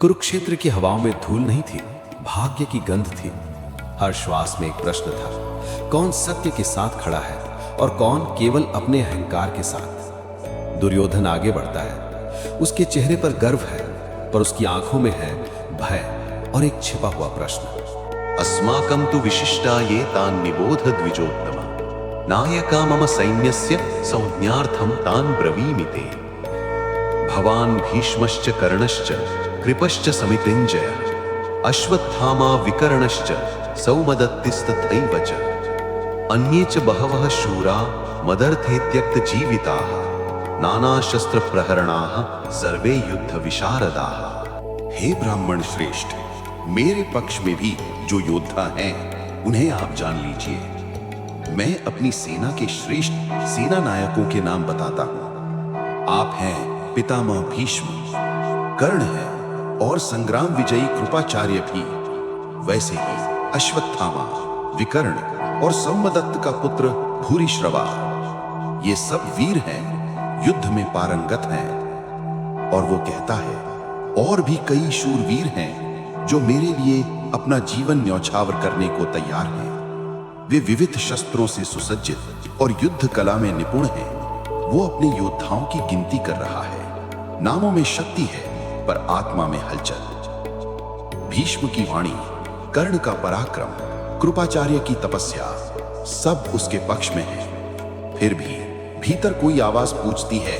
कुरुक्षेत्र की हवाओं में धूल नहीं थी, भाग्य की गंध थी। हर श्वास में एक प्रश्न था, कौन सत्य के साथ खड़ा है और कौन केवल अपने अहंकार के साथ। दुर्योधन आगे बढ़ता है, उसके चेहरे पर गर्व है, पर उसकी आंखों में है भय और एक छिपा हुआ प्रश्न। अस्माकं तु विशिष्टा ये तान् निबोध द्विजोत्तम, नायका मम सैन्यस्य संज्ञार्थं तान् ब्रवीमि ते। भवान् भीष्मश्च कर्णश्च कृपश्च समितिञ्जयः, अश्वत्थामा विकर्णश्च सौमदत्तिस्तथैव च। अन्ये च बहवः शूरा मदर्थे त्यक्तजीविताः, नानाशस्त्रप्रहरणाः सर्वे युद्ध विशारदाः। हे ब्राह्मण श्रेष्ठ, मेरे पक्ष में भी जो योद्धा हैं उन्हें आप जान लीजिए। मैं अपनी सेना के श्रेष्ठ सेना नायकों के नाम बताता हूं। आप हैं पितामह भीष्म, कर्ण है और संग्राम विजयी कृपाचार्य भी, वैसे ही अश्वत्थामा, विकर्ण और सौमदत्त का पुत्र भूरिश्रवा। ये सब वीर हैं, युद्ध में पारंगत हैं। और वो कहता है, और भी कई शूरवीर हैं जो मेरे लिए अपना जीवन न्यौछावर करने को तैयार हैं। वे विविध शस्त्रों से सुसज्जित और युद्ध कला में निपुण हैं। वो अपने योद्धाओं की गिनती कर रहा है। नामों में शक्ति है पर आत्मा में हलचल। भीष्म की वाणी, कर्ण का पराक्रम, कृपाचार्य की तपस्या, सब उसके पक्ष में है। फिर भी भीतर कोई आवाज पूछती है,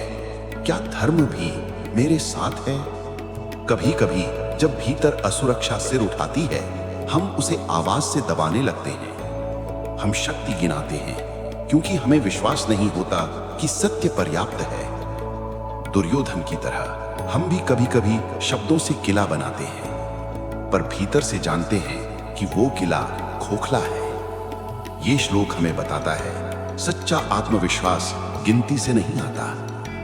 क्या धर्म भी मेरे साथ है? कभी कभी जब भीतर असुरक्षा सिर उठाती है, हम उसे आवाज से दबाने लगते हैं। हम शक्ति गिनाते हैं क्योंकि हमें विश्वास नहीं होता कि सत्य पर्याप्त है। दुर्योधन की तरह हम भी कभी कभी शब्दों से किला बनाते हैं, पर भीतर से जानते हैं कि वो किला खोखला है। ये श्लोक हमें बताता है, सच्चा आत्मविश्वास गिनती से नहीं आता,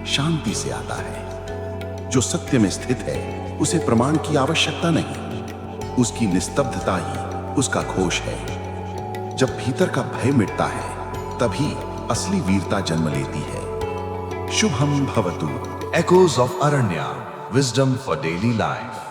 शांति से आता है। जो सत्य में स्थित है उसे प्रमाण की आवश्यकता नहीं, उसकी निस्तब्धता ही उसका घोष है। जब भीतर का भय मिटता है तभी असली वीरता जन्म लेती है। शुभम भवतु। Echoes of Aranya, wisdom for daily life.